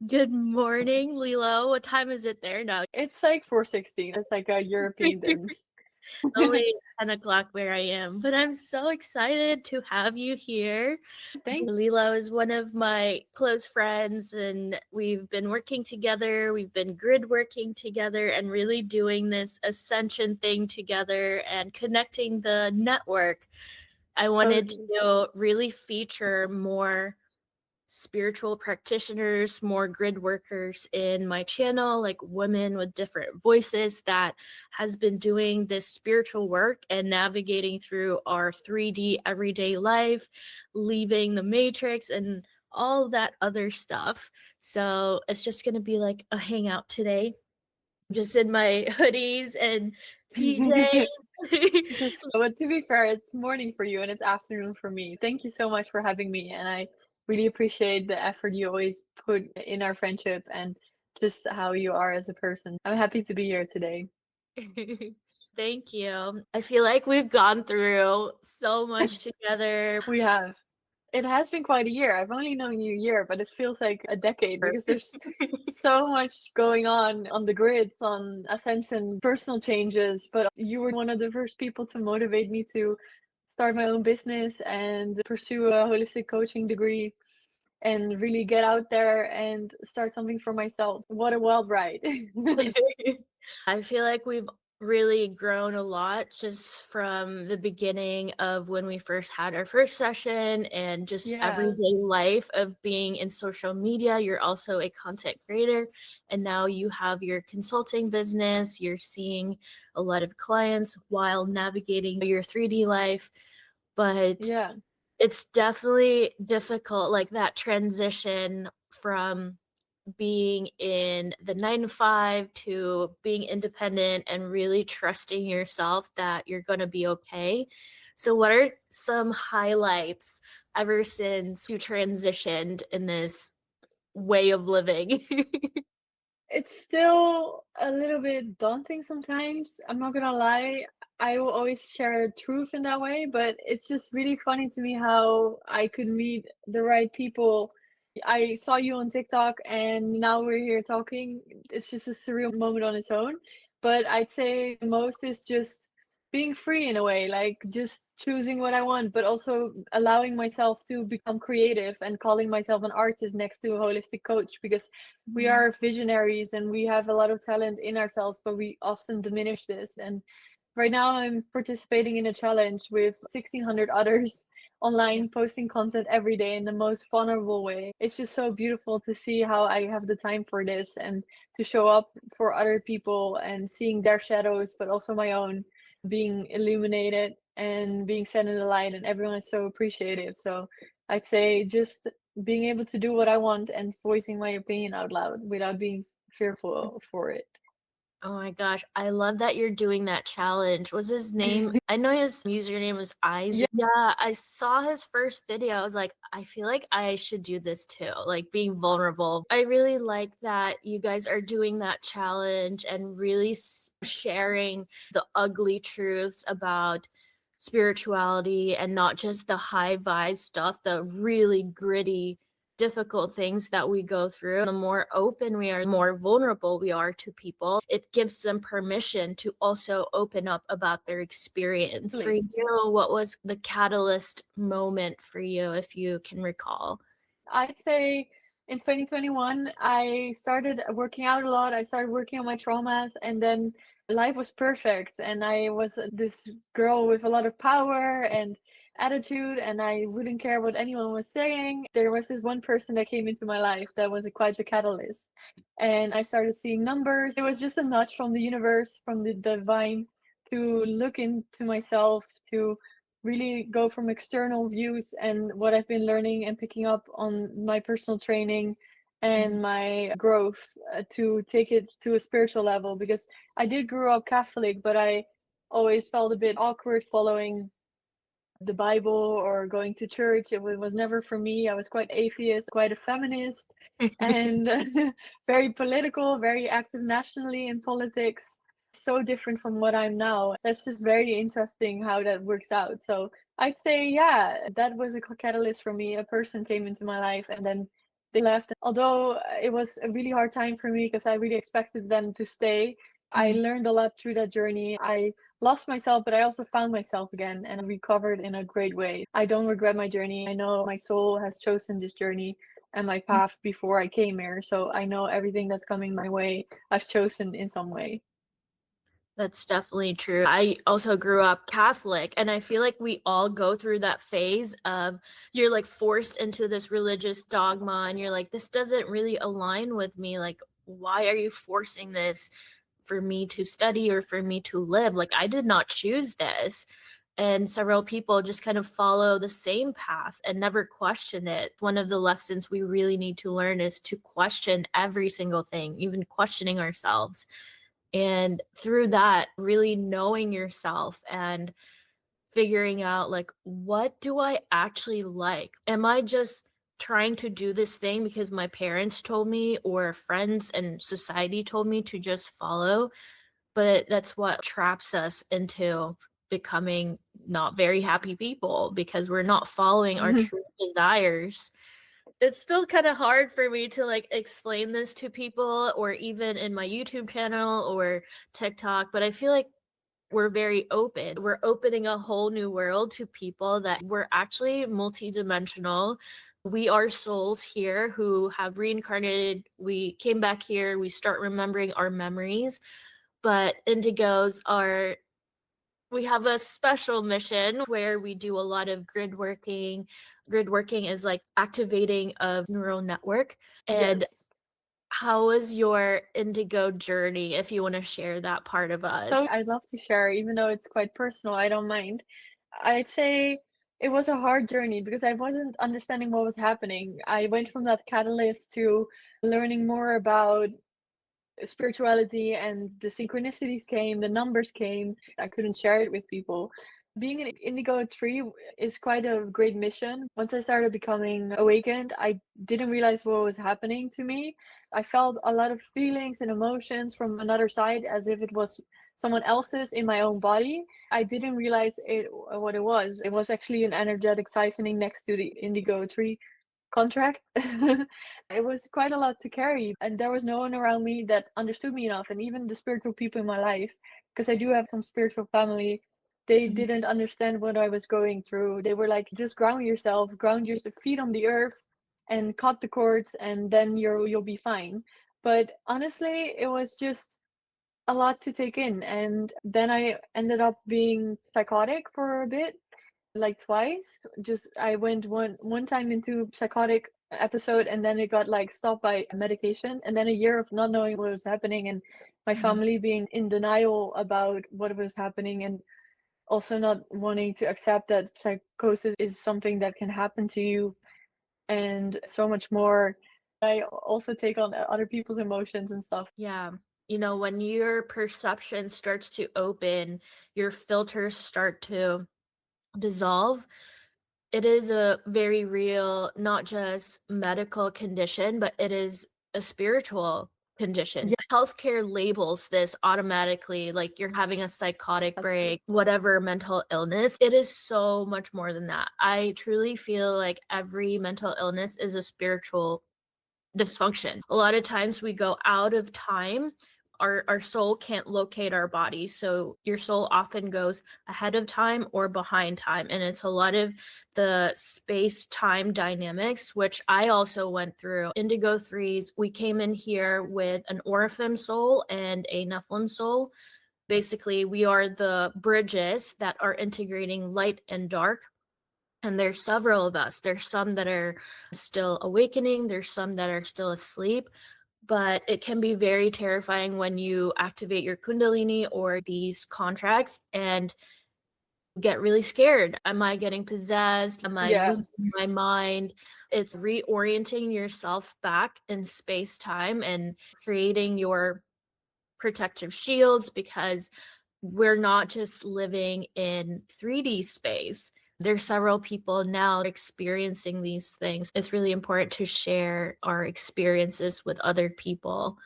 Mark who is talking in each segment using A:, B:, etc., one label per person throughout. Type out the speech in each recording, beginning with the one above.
A: Good morning, Lilo. What time is it there now?
B: It's like 4:16. It's like a European din.
A: Only 10 o'clock where I am, but I'm so excited to have you here.
B: Thank
A: Lilo is one of my close friends, and we've been working together. We've been grid working together and really doing this Ascension thing together and connecting the network. I wanted
B: Totally.
A: to really feature more spiritual practitioners, more grid workers in my channel, like women with different voices that has been doing this spiritual work and navigating through our 3D everyday life, leaving the matrix and all of that other stuff. So it's just going to be like a hangout today, just in my hoodies and PJs.
B: But to be fair, it's morning for you and it's afternoon for me. Thank you so much for having me, and I really appreciate the effort you always put in our friendship and just how you are as a person. I'm happy to be here today.
A: Thank you. I feel like we've gone through so much together.
B: We have. It has been quite a year. I've only known you a year, but it feels like a decade because there's so much going on the grids, on Ascension, personal changes. But you were one of the first people to motivate me to start my own business and pursue a holistic coaching degree and really get out there and start something for myself. What a wild ride.
A: I feel like we've really grown a lot just from the beginning of when we first had our first session and just
B: Yeah.
A: everyday life of being in social media. You're also a content creator, and now you have your consulting business. You're seeing a lot of clients while navigating your 3D life. But
B: Yeah.
A: it's definitely difficult, like that transition from being in the 9 to 5 to being independent and really trusting yourself that you're going to be okay. So, what are some highlights ever since you transitioned in this way of living?
B: It's still a little bit daunting sometimes. I'm not gonna lie. I will always share truth in that way, but it's just really funny to me how I could meet the right people. I saw you on TikTok and now we're here talking. It's just a surreal moment on its own. But I'd say the most is just being free in a way, like just choosing what I want, but also allowing myself to become creative and calling myself an artist next to a holistic coach because we
A: Mhm.
B: are visionaries and we have a lot of talent in ourselves, but we often diminish this. And right now, I'm participating in a challenge with 1,600 others online, posting content every day in the most vulnerable way. It's just so beautiful to see how I have the time for this and to show up for other people and seeing their shadows, but also my own being illuminated and being set in the light, and everyone is so appreciative. So I'd say just being able to do what I want and voicing my opinion out loud without being fearful for it.
A: Oh my gosh, I love that you're doing that challenge. Was his name? I know his username was
B: Yeah,
A: Isaac. Yeah, I saw his first video. I was like, I feel like I should do this too, like being vulnerable. I really like that you guys are doing that challenge and really sharing the ugly truths about spirituality and not just the high vibe stuff, the really gritty difficult things that we go through. The more open we are, the more vulnerable we are to people. It gives them permission to also open up about their experience. For
B: totally.
A: you, what was the catalyst moment for you, if you can recall?
B: I'd say in 2021, I started working out a lot. I started working on my traumas, and then life was perfect. And I was this girl with a lot of power and attitude, and I wouldn't care what anyone was saying. There was this one person that came into my life that was quite a catalyst. And I started seeing numbers. It was just a nudge from the universe, from the divine, to look into myself, to really go from external views and what I've been learning and picking up on my personal training
A: Mhm.
B: and my growth to take it to a spiritual level because I did grow up Catholic, but I always felt a bit awkward following the Bible or going to church. It was never for me. I was quite atheist, quite a feminist, and very political, very active nationally in politics. So different from what I'm now. That's just very interesting how that works out. So I'd say, yeah, that was a catalyst for me. A person came into my life, and then They left. Although it was a really hard time for me because I really expected them to stay, I
A: Mhm.
B: learned a lot through that journey. I lost myself, but I also found myself again and recovered in a great way. I don't regret my journey. I know my soul has chosen this journey and my path before I came here. So I know everything that's coming my way, I've chosen in some way.
A: That's definitely true. I also grew up Catholic, and I feel like we all go through that phase of you're like forced into this religious dogma, and you're like, this doesn't really align with me. Like, why are you forcing this for me to study or for me to live? Like, I did not choose this. And several people just kind of follow the same path and never question it. One of the lessons we really need to learn is to question every single thing, even questioning ourselves. And through that, really knowing yourself and figuring out, like, what do I actually like? Am I just trying to do this thing because my parents told me or friends and society told me to just follow? But that's what traps us into becoming not very happy people because we're not following our true desires. It's still kind of hard for me to like explain this to people or even in my YouTube channel or TikTok, but I feel like we're very open. We're opening a whole new world to people that we're actually multidimensional. We are souls here who have reincarnated. We came back here. We start remembering our memories, but indigos are, we have a special mission where we do a lot of grid working. Grid working is like activating of neural network. And
B: Yes.
A: how was your indigo journey, if you want to share that part of
B: So
A: us?
B: I'd love to share, even though it's quite personal, I don't mind. I'd say it was a hard journey because I wasn't understanding what was happening. I went from that catalyst to learning more about spirituality, and the synchronicities came, the numbers came. I couldn't share it with people. Being an indigo tree is quite a great mission. Once I started becoming awakened, I didn't realize what was happening to me. I felt a lot of feelings and emotions from another side as if it was someone else's in my own body. I didn't realize what it was. It was actually an energetic siphoning next to the indigo tree contract. It was quite a lot to carry, and there was no one around me that understood me enough, and even the spiritual people in my life, because I do have some spiritual family, they
A: Mhm.
B: didn't understand what I was going through. They were like, just ground yourself, ground your feet on the earth and cut the cords, and then you'll be fine. But honestly, it was just a lot to take in, and then I ended up being psychotic for a bit, like twice. Just I went one time into psychotic episode, and then it got like stopped by medication, and then a year of not knowing what was happening, and my
A: Mhm.
B: family being in denial about what was happening, and also not wanting to accept that psychosis is something that can happen to you, and so much more. I also take on other people's emotions and stuff.
A: Yeah. You know, when your perception starts to open, your filters start to dissolve. It is a very real, not just medical condition, but it is a spiritual condition.
B: Yeah,
A: Healthcare labels this automatically like you're having a psychotic
B: that's true.
A: break, whatever mental illness. It is so much more than that. I truly feel like every mental illness is a spiritual dysfunction. A lot of times we go out of time. Our soul can't locate our body. So your soul often goes ahead of time or behind time. And it's a lot of the space time dynamics, which I also went through. Indigo threes, we came in here with an Orifim soul and a Nephilim soul. Basically, we are the bridges that are integrating light and dark, and there's several of us. There's some that are still awakening, there's some that are still asleep, but it can be very terrifying when you activate your Kundalini or these contracts and get really scared. Am I getting possessed? Am I
B: Yeah.
A: losing my mind? It's reorienting yourself back in space time and creating your protective shields because we're not just living in 3D space. There's several people now experiencing these things. It's really important to share our experiences with other people.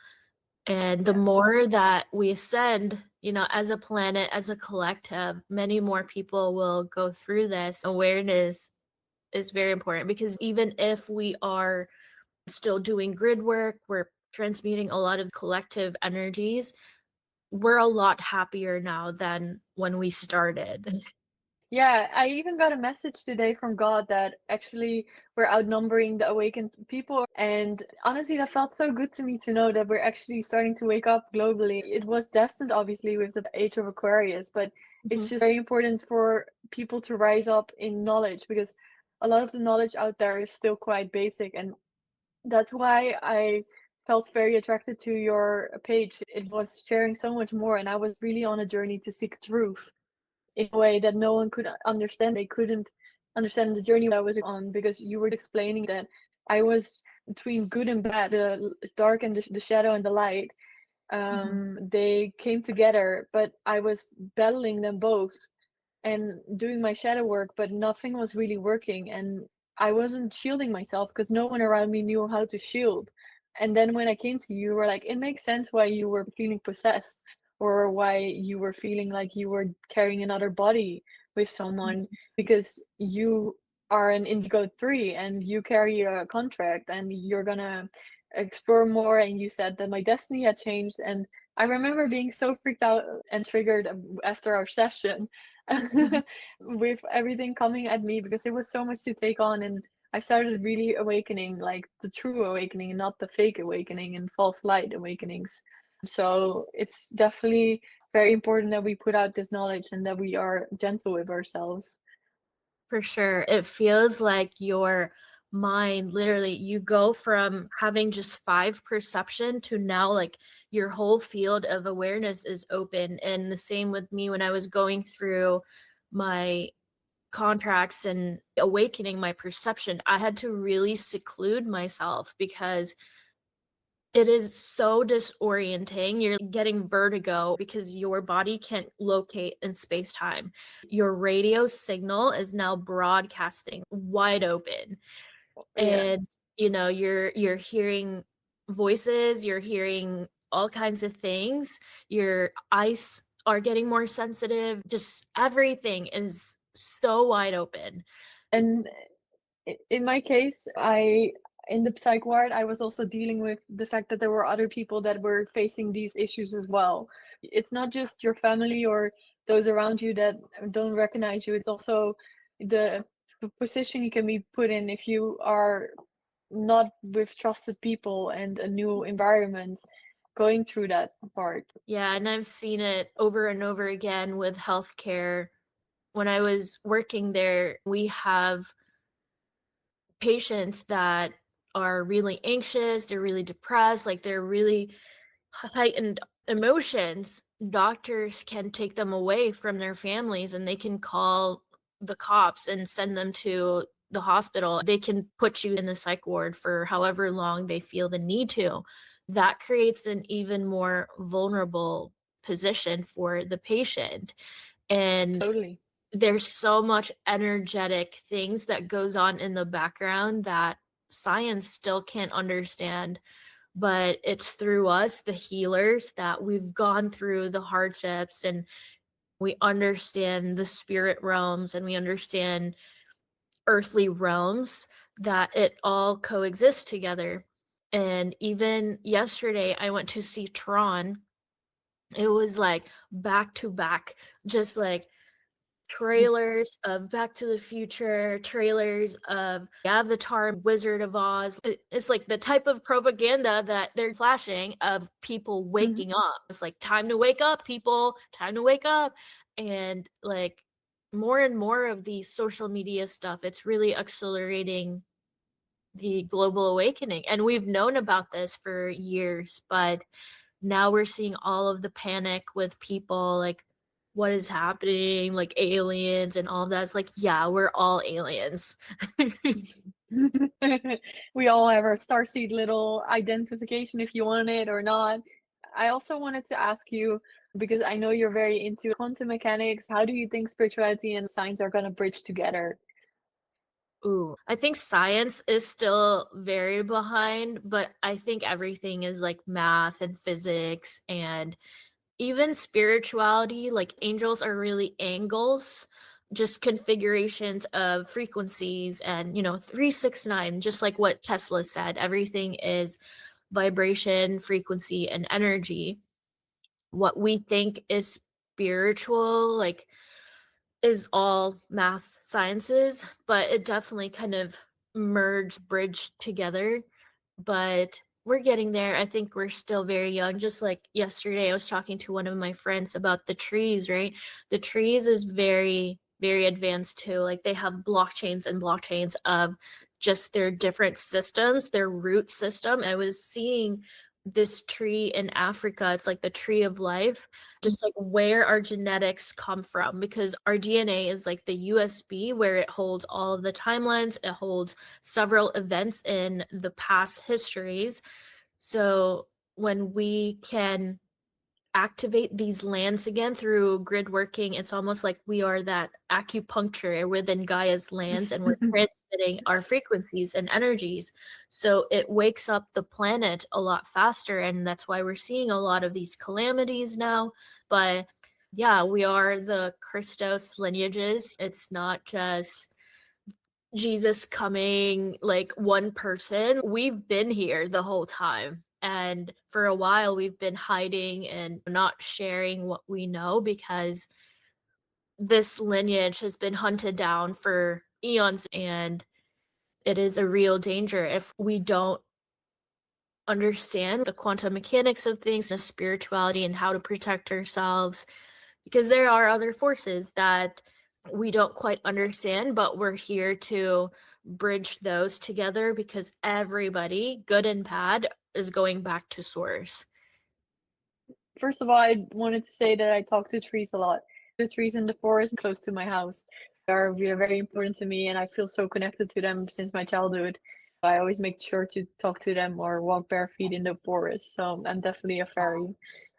A: And the
B: Yeah.
A: more that we ascend, you know, as a planet, as a collective, many more people will go through this. Awareness is very important because even if we are still doing grid work, we're transmuting a lot of collective energies. We're a lot happier now than when we started.
B: Yeah, I even got a message today from God that actually we're outnumbering the awakened people. And honestly, that felt so good to me to know that we're actually starting to wake up globally. It was destined, obviously, with the age of Aquarius, but it's
A: Mhm.
B: just very important for people to rise up in knowledge because a lot of the knowledge out there is still quite basic. And that's why I felt very attracted to your page. It was sharing so much more, and I was really on a journey to seek truth in a way that no one could understand. They couldn't understand the journey I was on because you were explaining that I was between good and bad, the dark and the shadow and the light.
A: Mhm.
B: They came together, but I was battling them both and doing my shadow work, but nothing was really working. And I wasn't shielding myself because no one around me knew how to shield. And then when I came to you, you were like, it makes sense why you were feeling possessed or why you were feeling like you were carrying another body with someone because you are an Indigo 3 and you carry a contract and you're gonna explore more. And you said that my destiny had changed. And I remember being so freaked out and triggered after our session with everything coming at me because it was so much to take on. And I started really awakening, like the true awakening and not the fake awakening and false light awakenings. So it's definitely very important that we put out this knowledge and that we are gentle with ourselves.
A: For sure. It feels like your mind literally, you go from having just five perception to now like your whole field of awareness is open. And the same with me when I was going through my contracts and awakening my perception, I had to really seclude myself because it is so disorienting. You're getting vertigo because your body can't locate in space time. Your radio signal is now broadcasting wide open.
B: Yeah.
A: And you're hearing voices, you're hearing all kinds of things. Your eyes are getting more sensitive. Just everything is so wide open.
B: And in my case, I in the psych ward, I was also dealing with the fact that there were other people that were facing these issues as well. It's not just your family or those around you that don't recognize you. It's also the position you can be put in if you are not with trusted people and a new environment going through that part.
A: Yeah, and I've seen it over and over again with healthcare. When I was working there, we have patients that are really anxious, they're really depressed, like they're really heightened emotions. Doctors can take them away from their families and they can call the cops and send them to the hospital. They can put you in the psych ward for however long they feel the need to. That creates an even more vulnerable position for the patient. And
B: Totally.
A: there's so much energetic things that goes on in the background that science still can't understand, but it's through us, the healers, that we've gone through the hardships and we understand the spirit realms and we understand earthly realms, that it all coexists together. And even yesterday I went to see Tron. It was like back to back, just like trailers of Back to the Future, trailers of Avatar, Wizard of Oz. It's like the type of propaganda that they're flashing of people
B: Mhm.
A: waking up. It's like, time to wake up, people, time to wake up. And like more and more of these social media stuff, it's really accelerating the global awakening. And we've known about this for years, but now we're seeing all of the panic with people like what is happening, like aliens and all of that. It's like, yeah, we're all aliens.
B: We all have our starseed little identification if you want it or not. I also wanted to ask you, because I know you're very into quantum mechanics, how do you think spirituality and science are going to bridge together?
A: Ooh, I think science is still very behind, but I think everything is like math and physics and even spirituality. Like angels are really angles. just configurations of frequencies and 369, just like what Tesla said, everything is vibration, frequency, and energy. What we think is spiritual, like, is all math sciences, but it definitely kind of bridge together. But we're getting there. I think we're still very young. Just like yesterday, I was talking to one of my friends about the trees, right? The trees is very, very advanced too. Like, they have blockchains and blockchains of just their different systems, their root system. I was seeing this tree in Africa. It's like the tree of life, just like where our genetics come from, because our DNA is like the USB where it holds all of the timelines, it holds several events in the past histories. So when we can activate these lands again through grid working, it's almost like we are that acupuncture within Gaia's lands, and we're transmitting our frequencies and energies. So it wakes up the planet a lot faster, and that's why we're seeing a lot of these calamities now. But yeah, we are the Christos lineages. It's not just Jesus coming like one person. We've been here the whole time. And for a while, we've been hiding and not sharing what we know, because this lineage has been hunted down for eons, and it is a real danger if we don't understand the quantum mechanics of things, the spirituality, and how to protect ourselves, because there are other forces that we don't quite understand, but we're here to bridge those together, because everybody, good and bad, is going back to source.
B: First of all, I wanted to say that I talk to trees a lot. The trees in the forest close to my house are very important to me, and I feel so connected to them since my childhood. I always make sure to talk to them or walk bare feet in the forest. So I'm definitely a fairy,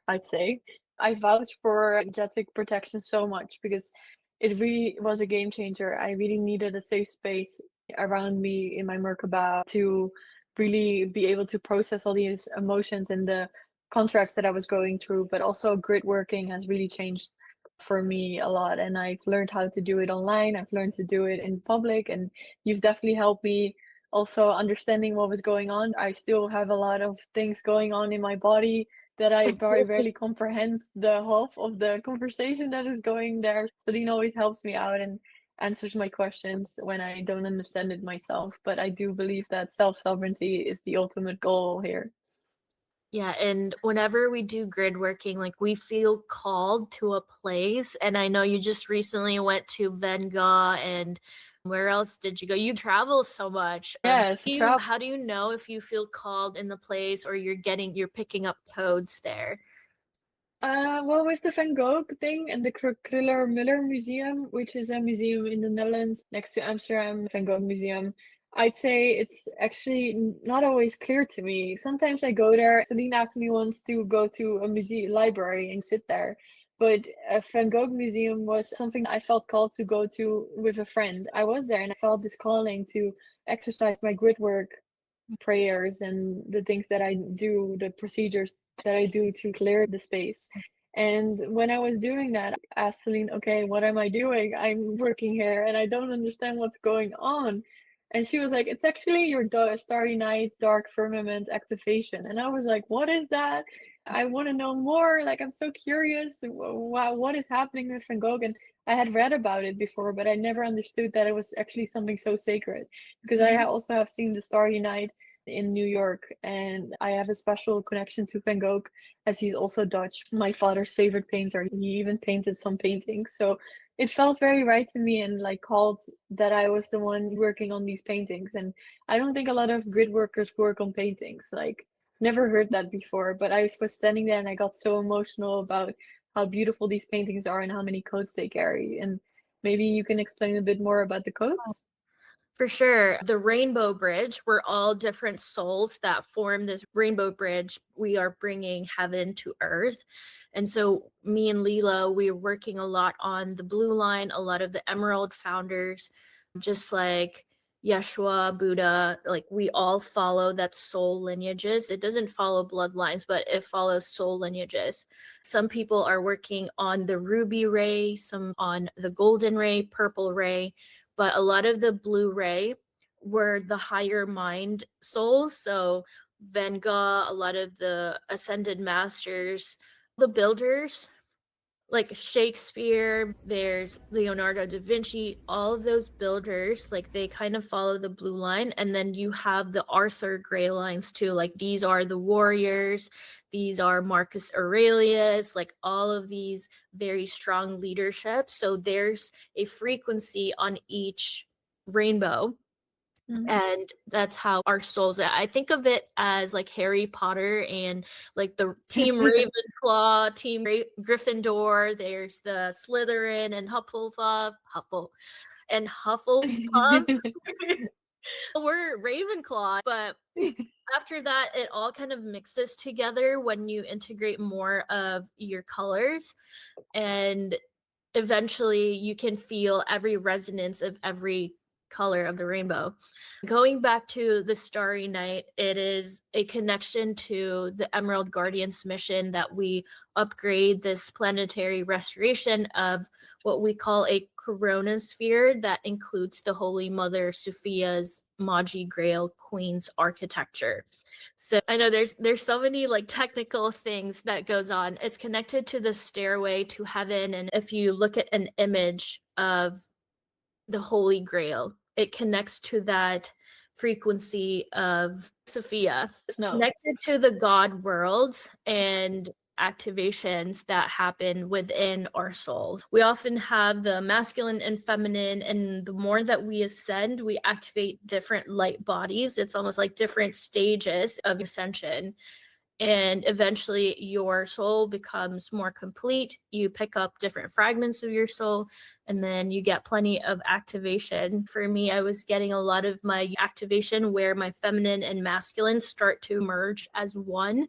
B: I'd say. I vouch for energetic protection so much because it really was a game changer. I really needed a safe space around me in my Merkaba to really be able to process all these emotions and the contracts that I was going through, but also grid working has really changed for me a lot. And I've learned how to do it online. I've learned to do it in public, and you've definitely helped me also understanding what was going on. I still have a lot of things going on in my body that I very rarely comprehend the half of the conversation that is going there. Celine always helps me out and answers my questions when I don't understand it myself. But I do believe that self-sovereignty is the ultimate goal here.
A: Yeah, and whenever we do grid working, like, we feel called to a place. And I know you just recently went to Van Gogh, and where else did you go? You travel so much.
B: Yes, travel.
A: How do you know if you feel called in the place, or you're picking up codes there?
B: Well, with the Van Gogh thing and the Kruller-Müller Museum, which is a museum in the Netherlands next to Amsterdam Van Gogh Museum, I'd say it's actually not always clear to me. Sometimes I go there. Celine asked me once to go to a museum library and sit there, but a Van Gogh museum was something I felt called to go to with a friend. I was there and I felt this calling to exercise my grid work prayers and the things that I do, the procedures that I do to clear the space. And when I was doing that, I asked Celine, okay, what am I doing? I'm working here and I don't understand what's going on. And she was like, it's actually your Starry Night Dark Firmament activation. And I was like, what is that? I want to know more. Like, I'm so curious. What is happening with Van Gogh? And I had read about it before, but I never understood that it was actually something so sacred. Because I also have seen the Starry Night in New York, and I have a special connection to Van Gogh as he's also Dutch, my father's favorite painter. He even painted some paintings. So it felt very right to me and like called that I was the one working on these paintings. And I don't think a lot of grid workers work on paintings. Like, never heard that before, but I was standing there and I got so emotional about how beautiful these paintings are and how many codes they carry. And maybe you can explain a bit more about the codes?
A: For sure. The Rainbow Bridge, we're all different souls that form this rainbow bridge. We are bringing heaven to earth. And so, me and Lilo, we're working a lot on the blue line, a lot of the Emerald founders, just like Yeshua, Buddha, like we all follow that soul lineages. It doesn't follow bloodlines, but it follows soul lineages. Some people are working on the ruby ray, some on the golden ray, purple ray, but a lot of the blue ray were the higher mind souls. So Van Gogh, a lot of the ascended masters, the builders, like Shakespeare, there's Leonardo da Vinci, all of those builders, like they kind of follow the blue line. And then you have the Arthur Gray lines too. Like these are the warriors, these are Marcus Aurelius, like all of these very strong leadership. So there's a frequency on each rainbow. And that's how our souls, I think of it as like Harry Potter and like the team Ravenclaw, team Gryffindor, there's the Slytherin and Hufflepuff. We're Ravenclaw, but after that it all kind of mixes together when you integrate more of your colors, and eventually you can feel every resonance of every color of the rainbow. Going back to the Starry Night, it is a connection to the Emerald Guardians mission that we upgrade this planetary restoration of what we call a coronasphere that includes the Holy Mother Sophia's Magi Grail Queen's architecture. So I know there's so many like technical things that goes on. It's connected to the stairway to heaven, and if you look at an image of the Holy Grail, it connects to that frequency of Sophia. It's connected to the God worlds and activations that happen within our soul. We often have the masculine and feminine, and the more that we ascend, we activate different light bodies. It's almost like different stages of ascension. And eventually your soul becomes more complete. You pick up different fragments of your soul, and then you get plenty of activation. For me, I was getting a lot of my activation where my feminine and masculine start to merge as one.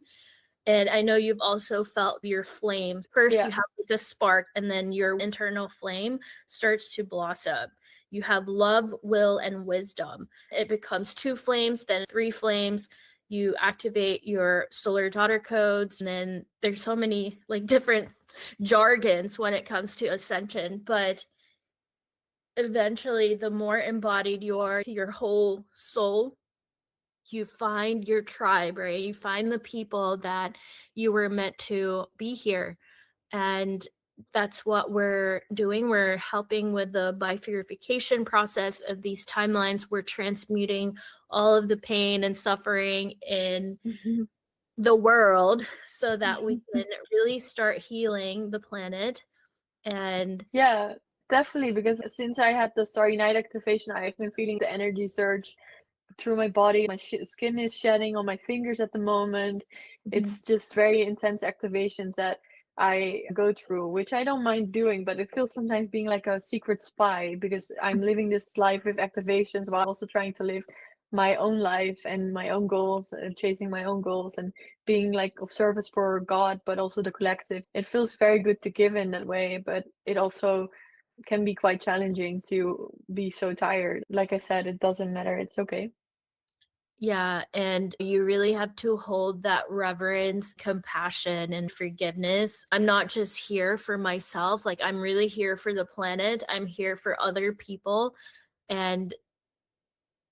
A: And I know you've also felt your flame. First, you have like a spark, and then your internal flame starts to blossom. You have love, will, and wisdom. It becomes 2 flames, then 3 flames. You activate your solar daughter codes, and then there's so many like different jargons when it comes to ascension. But eventually, the more embodied you are, your whole soul, you find your tribe, right? You find the people that you were meant to be here. And that's what we're doing. We're helping with the bifurication process of these timelines. We're transmuting all of the pain and suffering in the world so that we can really start healing the planet. And
B: yeah, definitely, because since I had the Starry Night activation, I've been feeling the energy surge through my body. My skin is shedding on my fingers at the moment. It's just very intense activations that I go through, which I don't mind doing, but it feels sometimes being like a secret spy because I'm living this life with activations while also trying to live my own life and my own goals and chasing my own goals and being like of service for God, but also the collective. It feels very good to give in that way, but it also can be quite challenging to be so tired. Like I said, it doesn't matter. It's okay.
A: yeah, and you really have to hold that reverence, compassion, and forgiveness. I'm not just here for myself, like I'm really here for the planet. I'm here for other people. And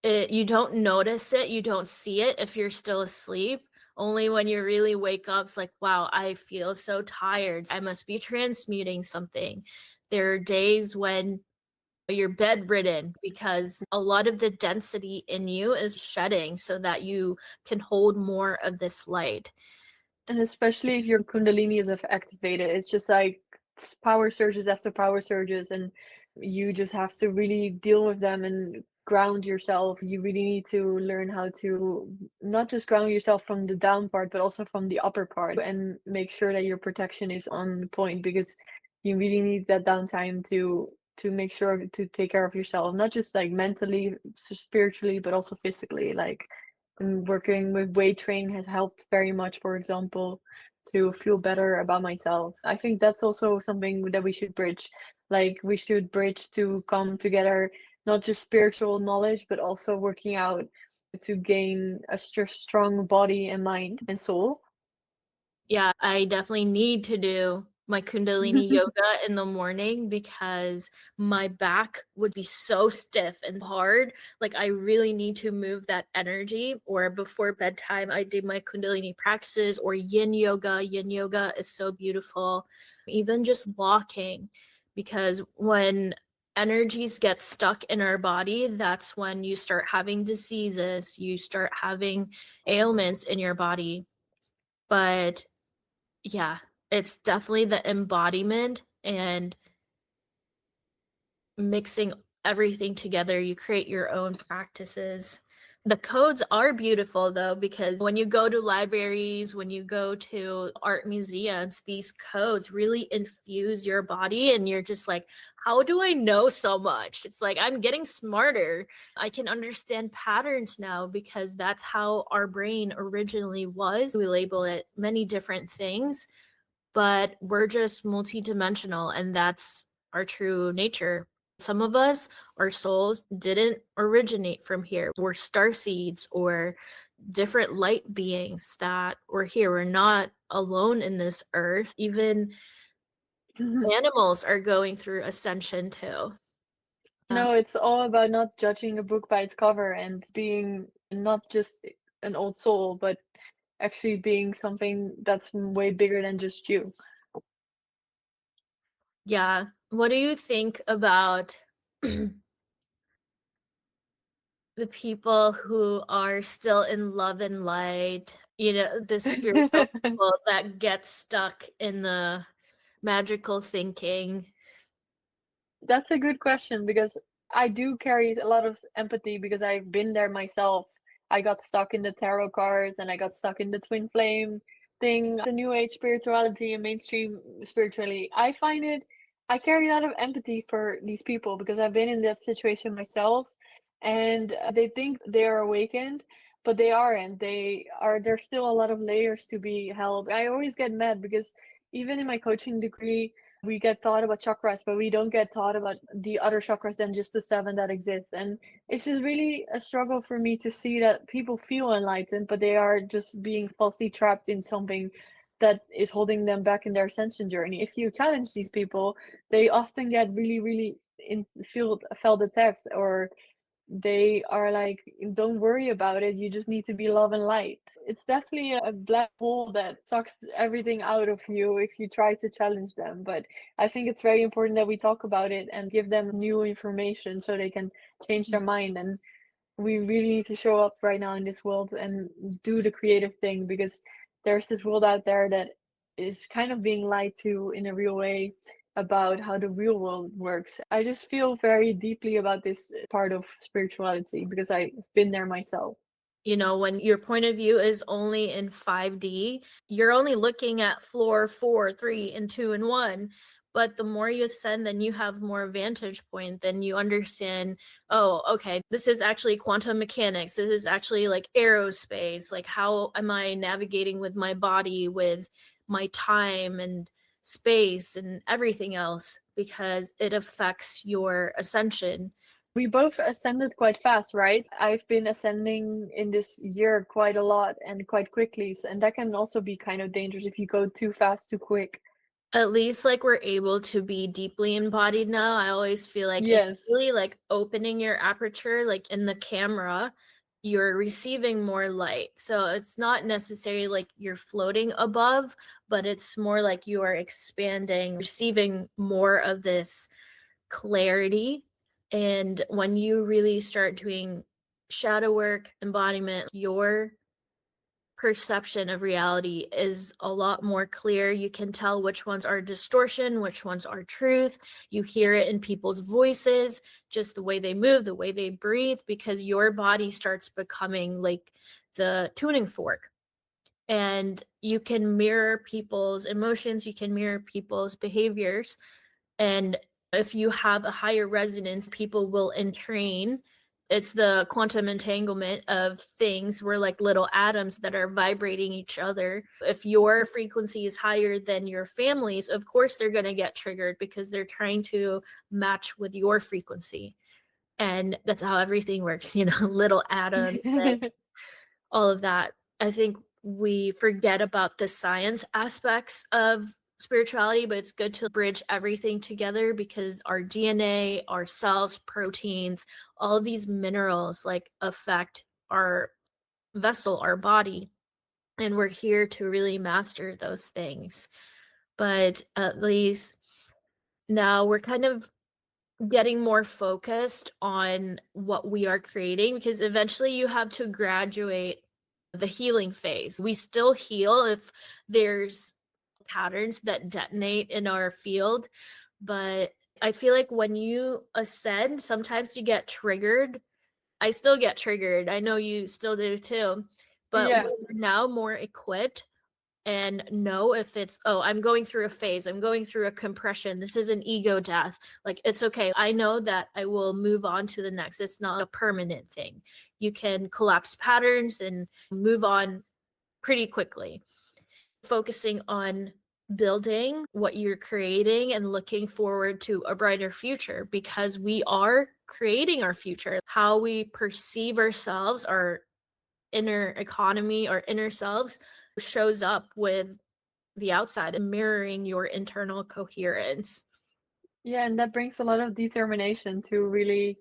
A: you don't notice it, you don't see it if you're still asleep. Only when you really wake up, it's like, wow, I feel so tired. I must be transmuting something. There are days when you're bedridden because a lot of the density in you is shedding so that you can hold more of this light.
B: And especially if your Kundalini is activated, it's just like power surges after power surges, and you just have to really deal with them and ground yourself. You really need to learn how to not just ground yourself from the down part, but also from the upper part, and make sure that your protection is on point because you really need that downtime to make sure to take care of yourself, not just like mentally, spiritually, but also physically. Like and working with weight training has helped very much, for example, to feel better about myself. I think that's also something that we should bridge. Like we should bridge to come together not just spiritual knowledge, but also working out to gain a strong body and mind and soul.
A: Yeah, I definitely need to do my Kundalini yoga in the morning because my back would be so stiff and hard. Like, I really need to move that energy. Or before bedtime, I do my Kundalini practices or yin yoga. Yin yoga is so beautiful. Even just walking, because when energies get stuck in our body, that's when you start having diseases, you start having ailments in your body. But yeah, it's definitely the embodiment and mixing everything together. You create your own practices. The codes are beautiful though, because when you go to libraries, when you go to art museums, these codes really infuse your body, and you're just like, how do I know so much? It's like, I'm getting smarter. I can understand patterns now because that's how our brain originally was. We label it many different things, but we're just multidimensional, and that's our true nature. Some of us, our souls didn't originate from here. We're star seeds or different light beings that were here. We're not alone in this earth. Even animals are going through ascension too.
B: No, it's all about not judging a book by its cover and being not just an old soul, but actually being something that's way bigger than just you.
A: Yeah. What do you think about the people who are still in love and light? You know, the spiritual people that get stuck in the magical thinking.
B: That's a good question because I do carry a lot of empathy because I've been there myself. I got stuck in the tarot cards and I got stuck in the twin flame thing, the new age spirituality and mainstream spirituality. I carry a lot of empathy for these people because I've been in that situation myself, and they think they are awakened, but they aren't. There's still a lot of layers to be held. I always get mad because even in my coaching degree, we get taught about chakras, but we don't get taught about the other chakras than just the seven that exist. And it's just really a struggle for me to see that people feel enlightened, but they are just being falsely trapped in something that is holding them back in their ascension journey. If you challenge these people, they often get really, really felt attacked, or they are like, don't worry about it, you just need to be love and light. It's definitely a black hole that sucks everything out of you if you try to challenge them. But I think it's very important that we talk about it and give them new information so they can change their mind. And we really need to show up right now in this world and do the creative thing, because there's this world out there that is kind of being lied to in a real way about how the real world works. I just feel very deeply about this part of spirituality because I've been there myself.
A: You know, when your point of view is only in 5D, you're only looking at floor 4, 3, and 2, and 1. But the more you ascend, then you have more vantage point. Then you understand, oh, okay, this is actually quantum mechanics. This is actually like aerospace. Like, how am I navigating with my body, with my time and space and everything else? Because it affects your ascension.
B: We both ascended quite fast, right? I've been ascending in this year quite a lot and quite quickly. And that can also be kind of dangerous if you go too fast, too quick.
A: At least like we're able to be deeply embodied now. I always feel like it's
B: Yes.
A: really like opening your aperture, like in the camera, you're receiving more light. So it's not necessarily like you're floating above, but it's more like you are expanding, receiving more of this clarity. And when you really start doing shadow work, embodiment, your perception of reality is a lot more clear. You can tell which ones are distortion, which ones are truth. You hear it in people's voices, just the way they move, the way they breathe, because your body starts becoming like the tuning fork. And you can mirror people's emotions, you can mirror people's behaviors. And if you have a higher resonance, people will entrain. It's the quantum entanglement of things. We're like little atoms that are vibrating each other. If your frequency is higher than your family's, of course they're going to get triggered because they're trying to match with your frequency. And that's how everything works, you know, little atoms and all of that. I think we forget about the science aspects of spirituality, but it's good to bridge everything together because our DNA, our cells, proteins, all of these minerals like affect our vessel, our body, and we're here to really master those things. But at least now we're kind of getting more focused on what we are creating because eventually you have to graduate the healing phase. We still heal if there's patterns that detonate in our field, but I feel like when you ascend, sometimes you get triggered. I still get triggered. I know you still do too, but
B: Yeah.
A: we're now more equipped and know if it's, oh, I'm going through a phase, I'm going through a compression, this is an ego death, like it's okay, I know that I will move on to the next. It's not a permanent thing. You can collapse patterns and move on pretty quickly, focusing on building what you're creating and looking forward to a brighter future because we are creating our future. How we perceive ourselves, our inner economy, our inner selves shows up with the outside and mirroring your internal coherence.
B: Yeah, and that brings a lot of determination to really,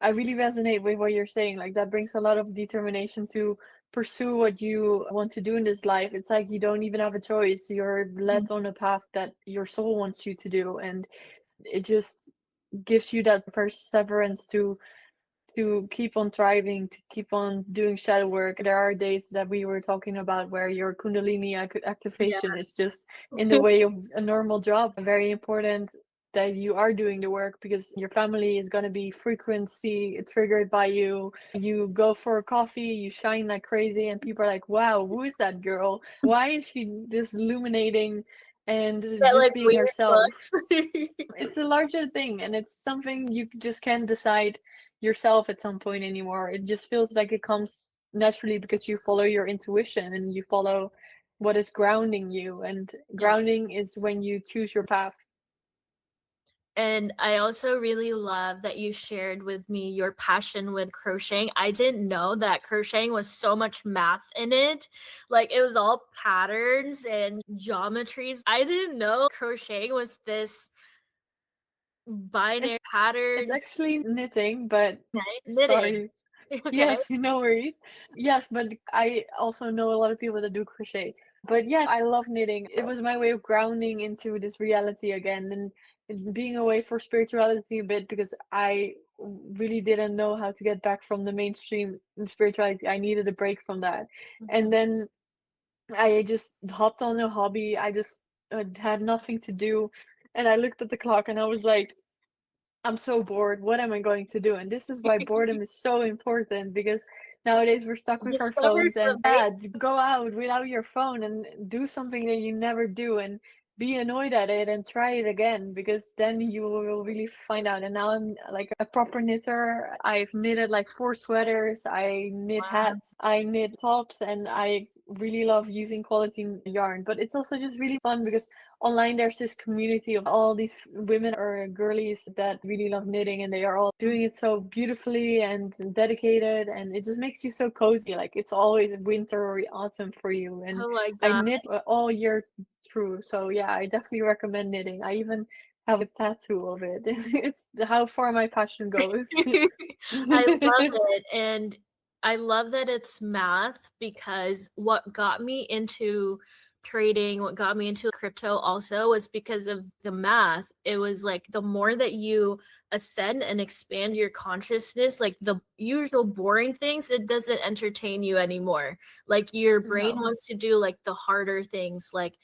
B: I really resonate with what you're saying. Like that brings a lot of determination to pursue what you want to do in this life. It's like you don't even have a choice. You're led on a path that your soul wants you to do, and it just gives you that perseverance to keep on thriving, to keep on doing shadow work. There are days that we were talking about where your Kundalini
A: Yeah.
B: activation is just in the way of a normal job. Very important that you are doing the work because your family is going to be frequency triggered by you. You go for a coffee, you shine like crazy, and people are like, wow, who is that girl? Why is she this illuminating and
A: That
B: just
A: like
B: being
A: weird
B: herself?
A: looks.
B: It's a larger thing, and it's something you just can't decide yourself at some point anymore. It just feels like it comes naturally because you follow your intuition and you follow what is grounding you. And
A: Yeah.
B: grounding is when you choose your path.
A: And I also really love that you shared with me your passion with crocheting. I didn't know that crocheting was so much math in it. Like it was all patterns and geometries. I didn't know crocheting was this
B: It's
A: binary
B: it's
A: patterns.
B: actually knitting, but
A: Okay. Knitting.
B: sorry.
A: Okay.
B: Yes, no worries. Yes, but I also know a lot of people that do crochet. But yeah, I love knitting. It was my way of grounding into this reality again and being away for spirituality a bit because I really didn't know how to get back from the mainstream spirituality. I needed a break from that. And
A: Mhm.
B: then I just hopped on a hobby. I just had nothing to do. And I looked at the clock and I was like, I'm so bored. What am I going to do? And this is why boredom is so important because nowadays we're stuck with our
A: Discover
B: phones and
A: something.
B: yeah, go out without your phone and do something that you never do and be annoyed at it and try it again because then you will really find out. And now I'm like a proper knitter. I've knitted like 4 sweaters, I knit
A: Wow.
B: hats, I knit tops, and I really love using quality yarn. But it's also just really fun because online there's this community of all these women or girlies that really love knitting and they are all doing it so beautifully and dedicated and it just makes you so cozy, like it's always winter or autumn for you. And
A: Oh my
B: I
A: god.
B: knit all year through, so yeah, I definitely recommend knitting. I even have a tattoo of it. It's how far my passion goes.
A: I love it. And I love that it's math because what got me into trading, what got me into crypto also was because of the math. It was like the more that you ascend and expand your consciousness, like the usual boring things, it doesn't entertain you anymore. Like your brain
B: No.
A: wants to do like the harder things like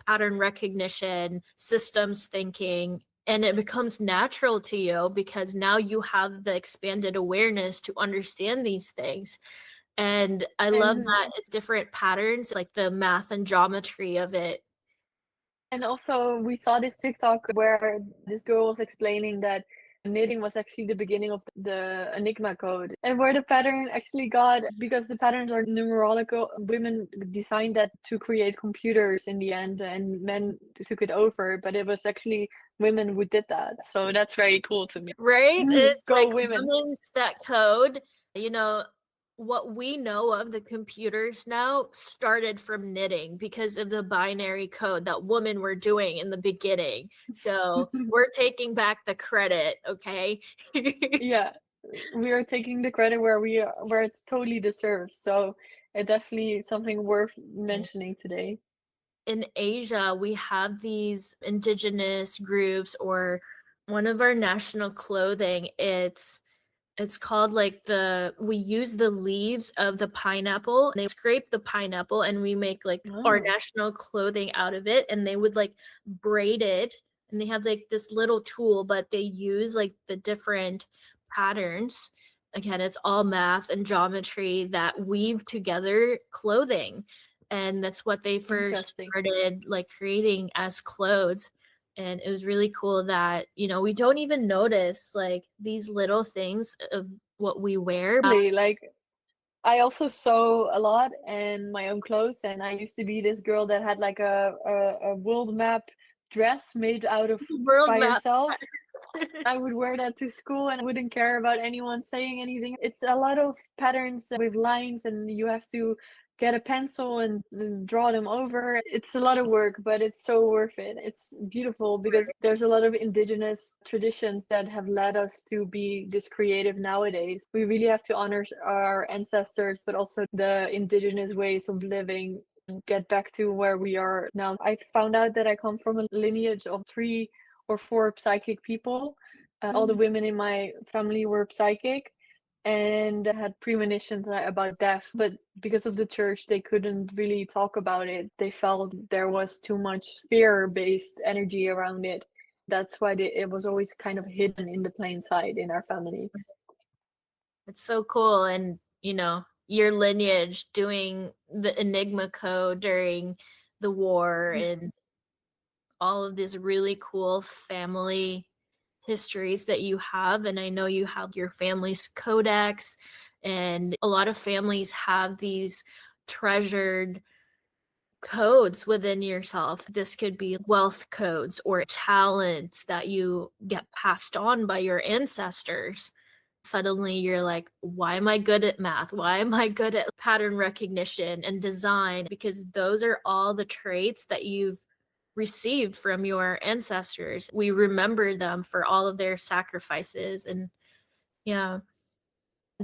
A: pattern recognition, systems thinking, and it becomes natural to you because now you have the expanded awareness to understand these things. And I love
B: and
A: that it's different patterns, like the math and geometry of it.
B: And also, we saw this TikTok where this girl was explaining that Knitting was actually the beginning of the Enigma code. And where the pattern actually got, because the patterns are numerological, women designed that to create computers in the end, and men took it over, but it was actually women who did that. So that's very cool to me.
A: Right? It's
B: Go
A: like
B: women.
A: women's that code, you know, what we know of the computers now started from knitting because of the binary code that women were doing in the beginning. So we're taking back the credit, okay?
B: Yeah, we are taking the credit where it's totally deserved. So it definitely something worth mentioning today.
A: In Asia, we have these indigenous groups, or one of our national clothing, it's called like we use the leaves of the pineapple. They scrape the pineapple and we make like our
B: Oh,
A: national clothing out of it, and they would like braid it, and they have like this little tool, but they use like the different patterns. Again, it's all math and geometry that weave together clothing, and that's what they first
B: interesting.
A: started like creating as clothes. And it was really cool that, we don't even notice like these little things of what we wear.
B: Really, like I also sew a lot and my own clothes, and I used to be this girl that had like a world map dress made out of
A: World
B: by
A: map.
B: herself. I would wear that to school and I wouldn't care about anyone saying anything. It's a lot of patterns with lines, and you have to get a pencil and then draw them over. It's a lot of work, but it's so worth it. It's beautiful because there's a lot of indigenous traditions that have led us to be this creative nowadays. We really have to honor our ancestors, but also the indigenous ways of living. Get back to where we are now. I found out that I come from a lineage of 3 or 4 psychic people. All the women in my family were psychic and had premonitions about death, but because of the church, they couldn't really talk about it. They felt there was too much fear-based energy around it. That's why it was always kind of hidden in the plain sight in our family.
A: It's so cool. And, your lineage doing the Enigma code during the war and all of these really cool family histories that you have. And I know you have your family's codex, and a lot of families have these treasured codes within yourself. This could be wealth codes or talents that you get passed on by your ancestors. Suddenly you're like, why am I good at math? Why am I good at pattern recognition and design? Because those are all the traits that you've received from your ancestors. We remember them for all of their sacrifices. And yeah.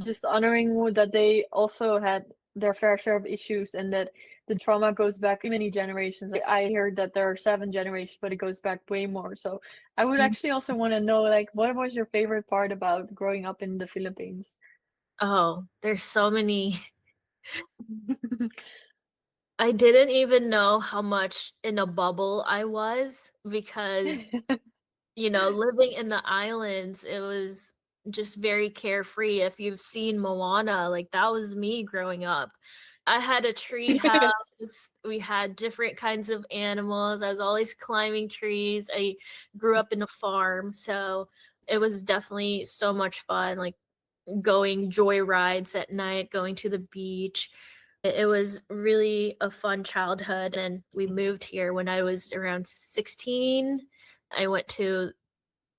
B: Just honoring that they also had their fair share of issues and that the trauma goes back many generations. Like, I heard that there are 7 generations, but it goes back way more. So I would actually also want to know, like, what was your favorite part about growing up in the Philippines?
A: Oh, there's so many. I didn't even know how much in a bubble I was because, living in the islands, it was just very carefree. If you've seen Moana, like that was me growing up. I had a tree house. We had different kinds of animals. I was always climbing trees. I grew up in a farm, so it was definitely so much fun, like going joy rides at night, going to the beach. It was really a fun childhood, and we moved here when I was around 16. I went to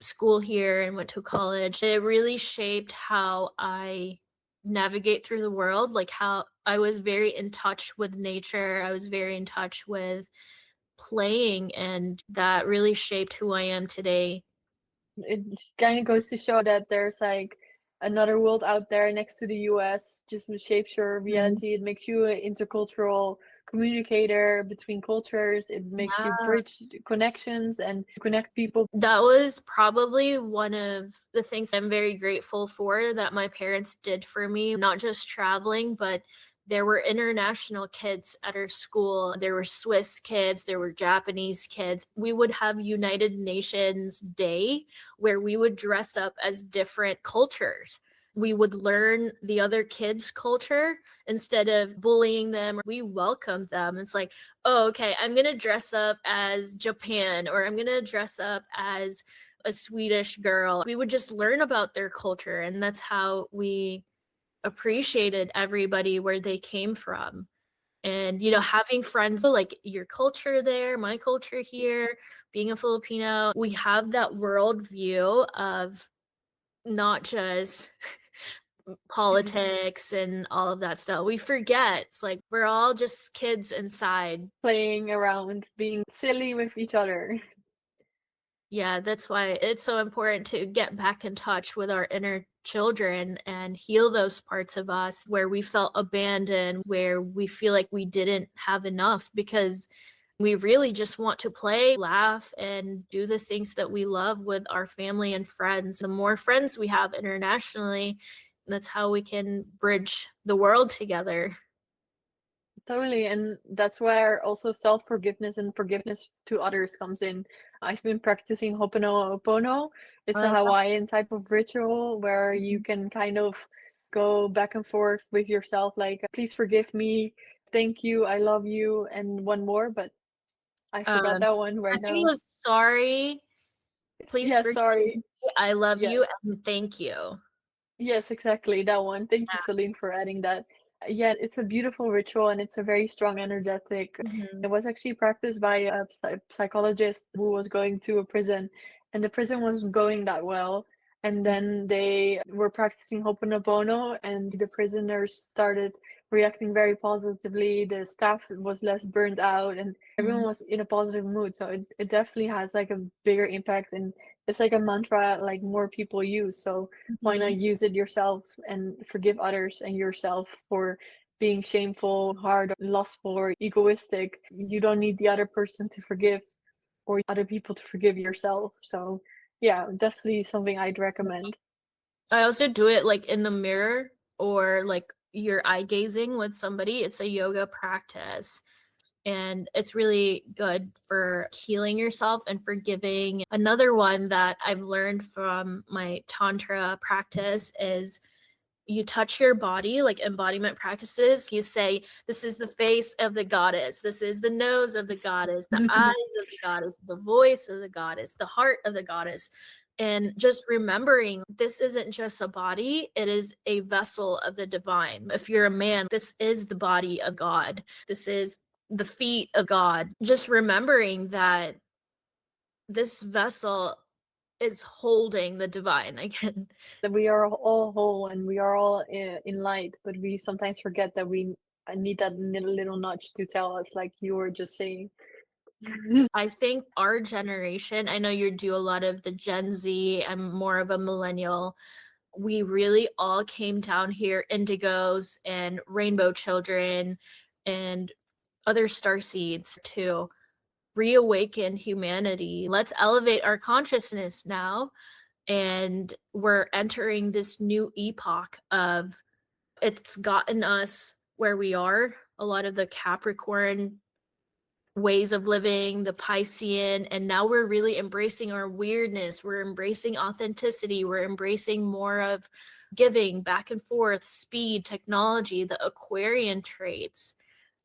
A: school here and went to college. It really shaped how I navigate through the world, like how I was very in touch with nature. I was very in touch with playing, and that really shaped who I am today.
B: It kind of goes to show that there's like another world out there next to the US, just shapes your
A: Mhm.
B: reality. It makes you an intercultural communicator between cultures. It makes you
A: Yeah.
B: bridge connections and connect people.
A: That was probably one of the things I'm very grateful for that my parents did for me, not just traveling, but there were international kids at our school. There were Swiss kids, there were Japanese kids. We would have United Nations Day where we would dress up as different cultures. We would learn the other kids' culture instead of bullying them. We welcomed them. It's like, oh, okay, I'm going to dress up as Japan, or I'm going to dress up as a Swedish girl. We would just learn about their culture, and that's how we appreciated everybody where they came from. And, having friends like your culture there, my culture here, being a Filipino, we have that world view of not just politics and all of that stuff. We forget. It's like we're all just kids inside.
B: Playing around, being silly with each other.
A: Yeah, that's why it's so important to get back in touch with our inner children and heal those parts of us where we felt abandoned, where we feel like we didn't have enough, because we really just want to play, laugh, and do the things that we love with our family and friends. The more friends we have internationally, that's how we can bridge the world together.
B: Totally, and that's where also self-forgiveness and forgiveness to others comes in. I've been practicing Ho'oponopono. It's a
A: Uh,
B: Hawaiian type of ritual where you can kind of go back and forth with yourself, like, please forgive me, thank you, I love you, and one more, but I forgot
A: um,
B: that one
A: I
B: right
A: think it
B: now.
A: was sorry, please
B: Yeah,
A: forgive
B: sorry.
A: me, I love you,
B: Yes.
A: and thank you.
B: Yes, exactly, that one. Thank you, Celine, for adding that. Yeah, it's a beautiful ritual and it's a very strong energetic.
A: Mhm.
B: It was actually practiced by a psychologist who was going to a prison, and the prison wasn't going that well. And then they were practicing Ho'oponopono, and the prisoners started reacting very positively. The staff was less burned out, and everyone
A: Mhm.
B: was in a positive mood. So it definitely has like a bigger impact, and it's like a mantra like more people use. So why not
A: Mhm.
B: use it yourself and forgive others and yourself for being shameful, hard, lustful, or egoistic? You don't need the other person to forgive or other people to forgive yourself. So, yeah, definitely something I'd recommend.
A: I also do it like in the mirror, or like you're eye gazing with somebody. It's a yoga practice, and it's really good for healing yourself and forgiving. Another one that I've learned from my Tantra practice is you touch your body, like embodiment practices. You say, this is the face of the goddess, this is the nose of the goddess, the eyes of the goddess, the voice of the goddess, the heart of the goddess. And just remembering this isn't just a body, it is a vessel of the divine. If you're a man, this is the body of God, this is the feet of God. Just remembering that this vessel is holding the divine again.
B: That we are all whole and we are all in light, but we sometimes forget that we need that little nudge to tell us, like you were just saying.
A: I think our generation, I know you do a lot of the Gen Z, I'm more of a millennial. We really all came down here, indigos and rainbow children and other star seeds, to reawaken humanity. Let's elevate our consciousness now. And we're entering this new epoch of, it's gotten us where we are. A lot of the Capricorn ways of living, the Piscean, and now we're really embracing our weirdness. We're embracing authenticity. We're embracing more of giving back and forth, speed, technology, the Aquarian traits.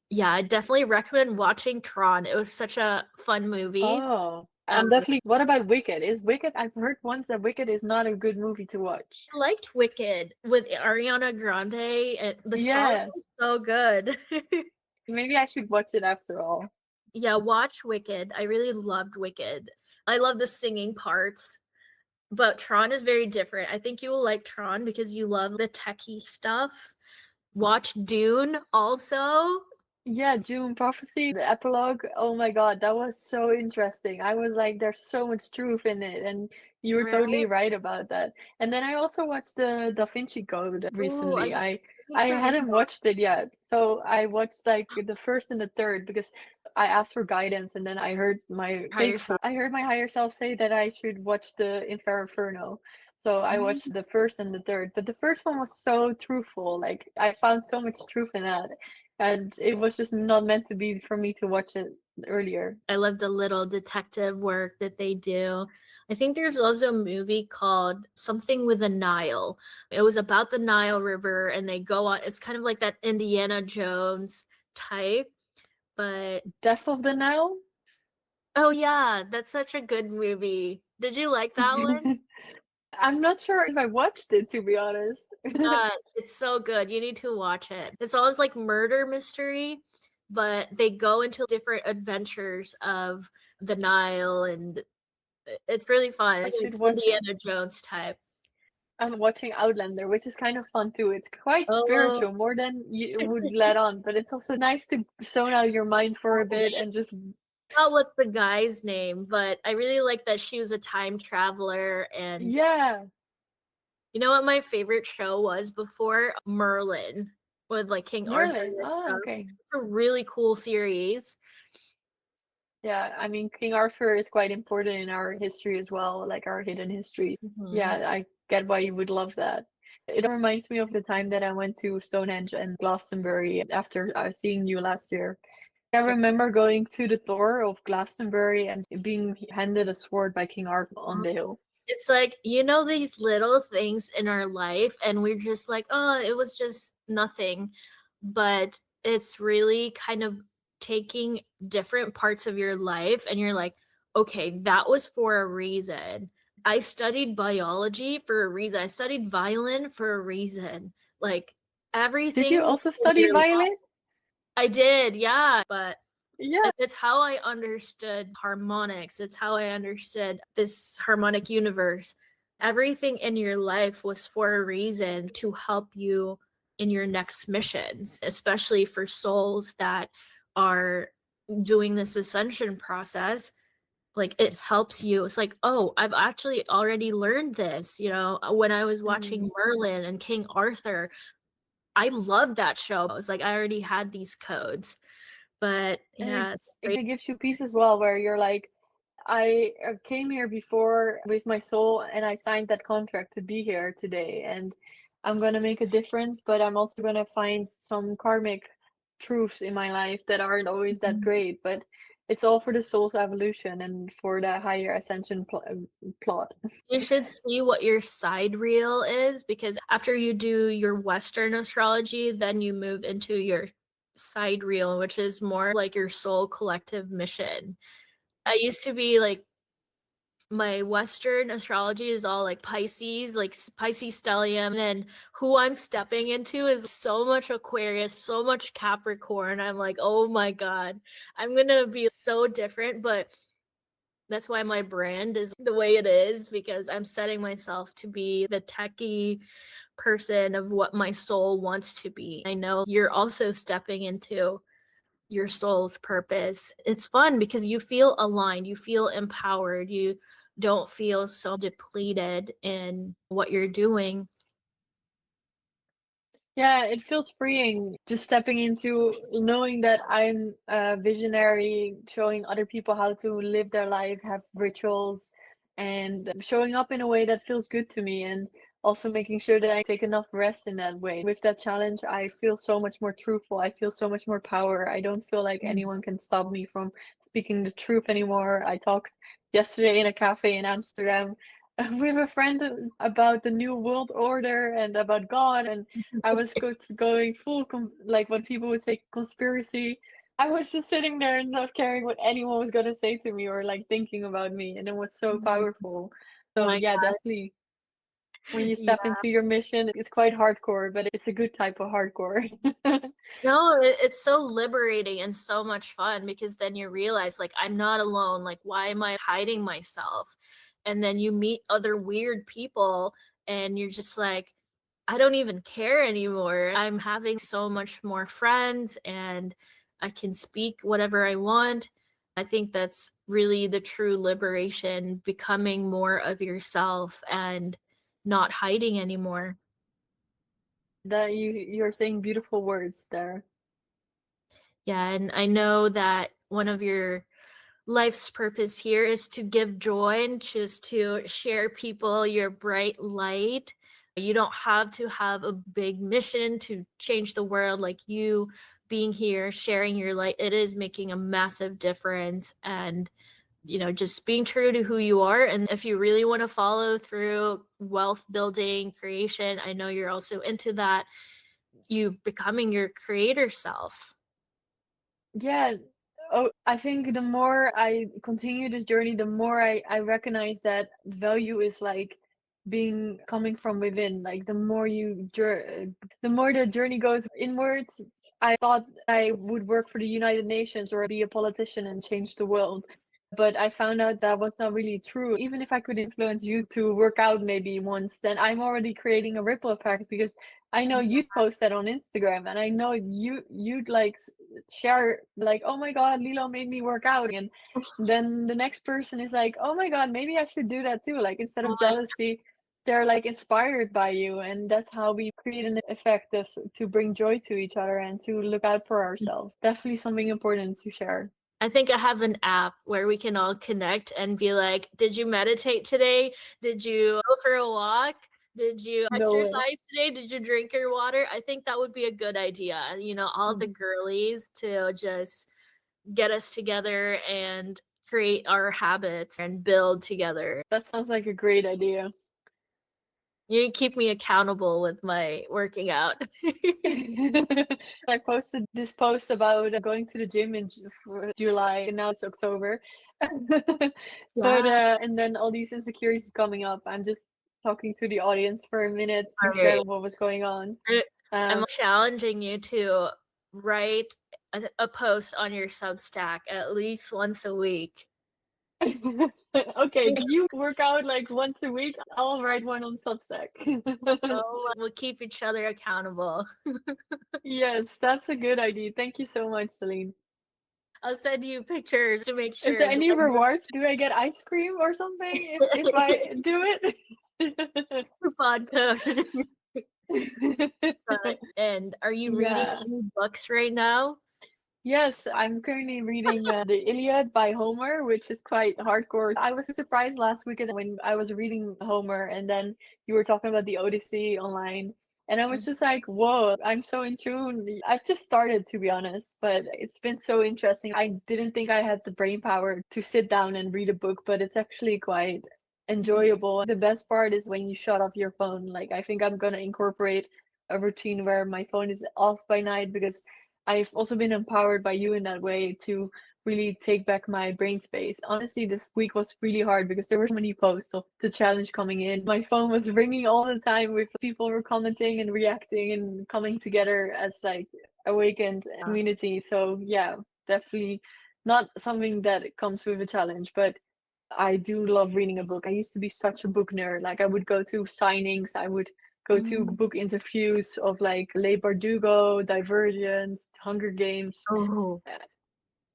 A: Yeah, I definitely recommend watching Tron. It was such a fun movie.
B: Oh,
A: Um,
B: I'm definitely. What about Wicked? Is Wicked? I've heard once that Wicked is not a good movie to watch.
A: I liked Wicked with Ariana Grande, and the songs
B: Yeah,
A: were so good.
B: maybe I should watch it after all.
A: Yeah, watch Wicked. I really loved Wicked. I love the singing parts. But Tron is very different. I think you will like Tron because you love the techie stuff. Watch Dune also.
B: Yeah, June Prophecy, the epilogue. Oh my God, that was so interesting. I was like, there's so much truth in it, and you were totally
A: Right?
B: right about that. And then I also watched the Da Vinci Code
A: Oh,
B: recently. I
A: need
B: I
A: to
B: hadn't
A: rewatch
B: watched it yet, so I watched like the first and the third because I asked for guidance, and then I heard my
A: Higher Self.
B: I heard my higher self say that I should watch the Inferno. So I watched the first and the third, but the first one was so truthful. Like I found so much truth in that, and it was just not meant to be for me to watch it earlier.
A: I love the little detective work that they do. I think there's also a movie called Something with the Nile. It was about the Nile River, and they go on, it's kind of like that Indiana Jones type, but
B: Death of the Nile?
A: oh yeah, that's such a good movie. Did you like that one?
B: I'm not sure if I watched it, to be honest.
A: It's so good. You need to watch it. It's always like murder mystery, but they go into different adventures of the Nile, and it's really fun.
B: I
A: It's like
B: should watch it.
A: Indiana Jones type.
B: I'm watching Outlander, which is kind of fun too. It's quite
A: Oh,
B: spiritual, more than you would let on, but it's also nice to zone out your mind for a bit
A: yeah.
B: and just
A: Not what's the guy's name, but I really like that she was a time traveler. And
B: yeah,
A: you know what my favorite show was before? Merlin, with like King Arthur
B: Merlin.
A: and
B: Oh,
A: stuff.
B: okay.
A: It's a really cool series.
B: Yeah, I mean, King Arthur is quite important in our history as well, like our hidden history.
A: Mhm.
B: Yeah, I get why you would love that. It reminds me of the time that I went to Stonehenge and Glastonbury after seeing you last year. I remember going to the tour of Glastonbury and being handed a sword by King Arthur on the hill.
A: It's like, you know, these little things in our life, and we're just like, oh, it was just nothing. But it's really kind of taking different parts of your life, and you're like, okay, that was for a reason. I studied biology for a reason. I studied violin for a reason. Like,
B: Did you
A: everything
B: also
A: in
B: study
A: your life.
B: violin?
A: I did, yeah. But
B: Yeah.
A: it's how I understood harmonics. It's how I understood this harmonic universe. Everything in your life was for a reason to help you in your next missions, especially for souls that are doing this ascension process. Like it helps you. It's like, oh, I've actually already learned this. You know, when I was watching
B: Mhm.
A: Merlin and King Arthur, I loved that show. I was like, I already had these codes. But
B: And
A: yeah, it's great.
B: it gives you peace as well, where you're like, I came here before with my soul and I signed that contract to be here today. And I'm going to make a difference, but I'm also going to find some karmic truths in my life that aren't always that great. But it's all for the soul's evolution and for the higher ascension plot.
A: You should see what your side reel is, because after you do your Western astrology, then you move into your side reel, which is more like your soul collective mission. I used to be like, my Western astrology is all like Pisces, like Pisces stellium, and who I'm stepping into is so much Aquarius, so much Capricorn. I'm like, oh my God, I'm gonna be so different, but that's why my brand is the way it is, because I'm setting myself to be the techie person of what my soul wants to be. I know you're also stepping into your soul's purpose. It's fun because you feel aligned, you feel empowered, you don't feel so depleted in what you're doing.
B: Yeah, it feels freeing just stepping into knowing that I'm a visionary, showing other people how to live their life, have rituals, and showing up in a way that feels good to me, and also making sure that I take enough rest in that way. With that challenge, I feel so much more truthful. I feel so much more power. I don't feel like anyone can stop me from speaking the truth anymore. I talked yesterday in a cafe in Amsterdam with a friend about the new world order and about God, and I was going full like what people would say conspiracy. I was just sitting there and not caring what anyone was gonna say to me or like thinking about me, and it was so powerful.
A: Oh
B: So
A: my
B: yeah, definitely when you
A: God.
B: step into your mission, it's quite hardcore, but it's a good type of hardcore.
A: No, it's so liberating and so much fun, because then you realize, like, I'm not alone. Like, why am I hiding myself? And then you meet other weird people, and you're just like, I don't even care anymore. I'm having so much more friends, and I can speak whatever I want. I think that's really the true liberation, becoming more of yourself and not hiding anymore.
B: That you're saying beautiful words there.
A: Yeah, and I know that one of your life's purpose here is to give joy and just to share people your bright light. You don't have to have a big mission to change the world. Like, you being here, sharing your light, it is making a massive difference. And, you know, just being true to who you are. And if you really want to follow through wealth building, creation, I know you're also into that, you becoming your creator self.
B: Yeah, Oh, I think the more I continue this journey, the more I recognize that value is like being coming from within. Like the more the journey goes inwards. I thought I would work for the United Nations or be a politician and change the world. But I found out that was not really true. Even if I could influence you to work out maybe once, then I'm already creating a ripple effect because I know you'd post that on Instagram and I know you'd like share like, oh my God, Lilo made me work out. And then the next person is like, oh my God, maybe I should do that too. Like instead of jealousy, they're like inspired by you. And that's how we create an effect to bring joy to each other and to look out for ourselves. Definitely something important to share.
A: I think I have an app where we can all connect and be like, did you meditate today? Did you go for a walk? Did you
B: No way.
A: exercise today? Did you drink your water? I think that would be a good idea. All the girlies to just get us together and create our habits and build together.
B: That sounds like a great idea.
A: You keep me accountable with my working out.
B: I posted this post about going to the gym in July, and now it's October. But and then all these insecurities coming up. I'm just talking to the audience for a minute to share what was going on.
A: I'm challenging you to write a post on your Substack at least once a week.
B: Okay, you work out like once a week. I'll write one on Substack.
A: We'll keep each other accountable.
B: Yes, that's a good idea. Thank you so much, Celine.
A: I'll send you pictures to make sure.
B: Is there any rewards? Do I get ice cream or something if I do it?
A: Vodka. And are you reading any books right now?
B: Yes, I'm currently reading the Iliad by Homer, which is quite hardcore. I was surprised last weekend when I was reading Homer and then you were talking about the Odyssey online. And I was just like, whoa, I'm so in tune. I've just started, to be honest, but it's been so interesting. I didn't think I had the brain power to sit down and read a book, but it's actually quite enjoyable. The best part is when you shut off your phone. Like, I think I'm gonna incorporate a routine where my phone is off by night because I've also been empowered by you in that way to really take back my brain space. Honestly, this week was really hard because there were so many posts of the challenge coming in. My phone was ringing all the time with people were commenting and reacting and coming together as like awakened community. So yeah, definitely not something that comes with a challenge, but I do love reading a book. I used to be such a book nerd. Like I would go to signings, I would go to book interviews of like Le Bardugo, Divergent, Hunger Games,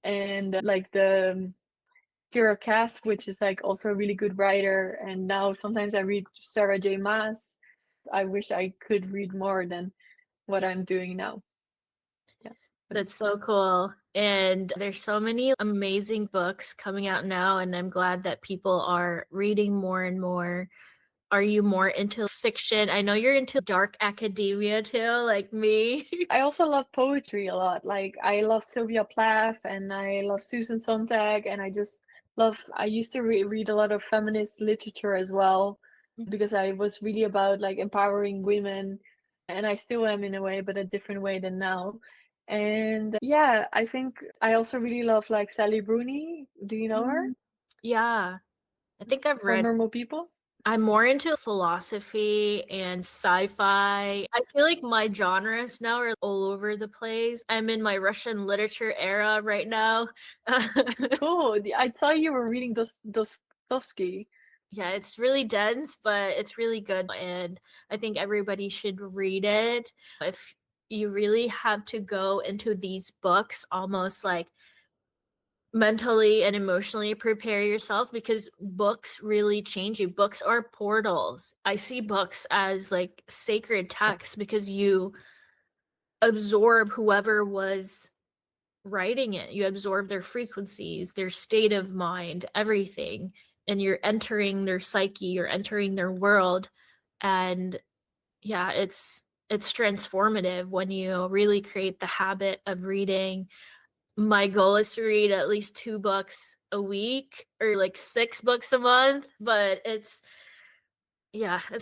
B: and like the Kira Cass, which is like also a really good writer. And now sometimes I read Sarah J. Maas. I wish I could read more than what I'm doing now. Yeah.
A: That's so cool. And there's so many amazing books coming out now, and I'm glad that people are reading more and more. Are you more into fiction? I know you're into dark academia too, like me.
B: I also love poetry a lot. Like I love Sylvia Plath and I love Susan Sontag and I used to read a lot of feminist literature as well because I was really about like empowering women and I still am in a way, but a different way than now. And yeah, I think I also really love like Sally Rooney. Do you know her?
A: Yeah, I think I've
B: For
A: read.
B: Normal People?
A: I'm more into philosophy and sci-fi. I feel like my genres now are all over the place. I'm in my Russian literature era right now.
B: Cool. I saw you were reading Dostoevsky.
A: Yeah, it's really dense, but it's really good. And I think everybody should read it. If you really have to go into these books almost like mentally and emotionally prepare yourself because books really change you. Books are portals. I see books as like sacred texts because you absorb whoever was writing it. You absorb their frequencies, their state of mind, everything. And you're entering their psyche, you're entering their world. And yeah, it's transformative when you really create the habit of reading. My goal is to read at least 2 books a week or like 6 books a month, but it's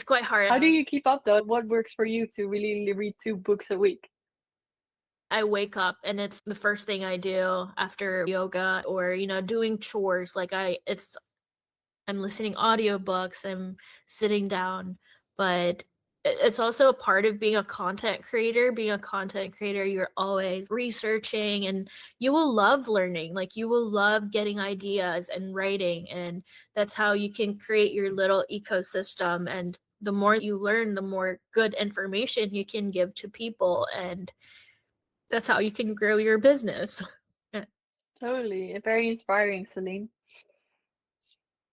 A: quite hard.
B: How do you keep up though? What works for you to really read 2 books a week?
A: I wake up and it's the first thing I do after yoga or, doing chores. Like I'm listening audiobooks, I'm sitting down, but it's also a part of being a content creator. Being a content creator, you're always researching and you will love learning. Like you will love getting ideas and writing, and that's how you can create your little ecosystem. And the more you learn, the more good information you can give to people, and that's how you can grow your business.
B: Totally. Very inspiring, Celine.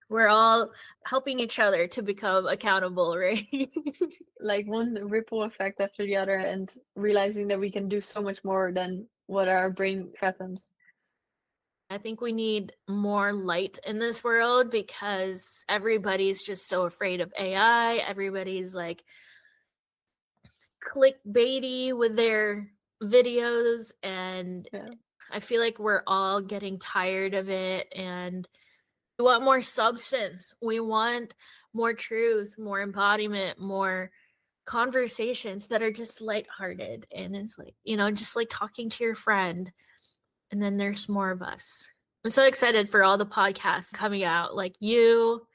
A: We're all helping each other to become accountable, right?
B: Like one ripple effect after the other, and realizing that we can do so much more than what our brain fathoms.
A: I think we need more light in this world because everybody's just so afraid of AI. Everybody's like clickbaity with their videos, and
B: Yeah.
A: I feel like we're all getting tired of it, and we want more substance. We want more truth, more embodiment, more conversations that are just lighthearted. And it's like, just like talking to your friend. And then there's more of us. I'm so excited for all the podcasts coming out. Like you,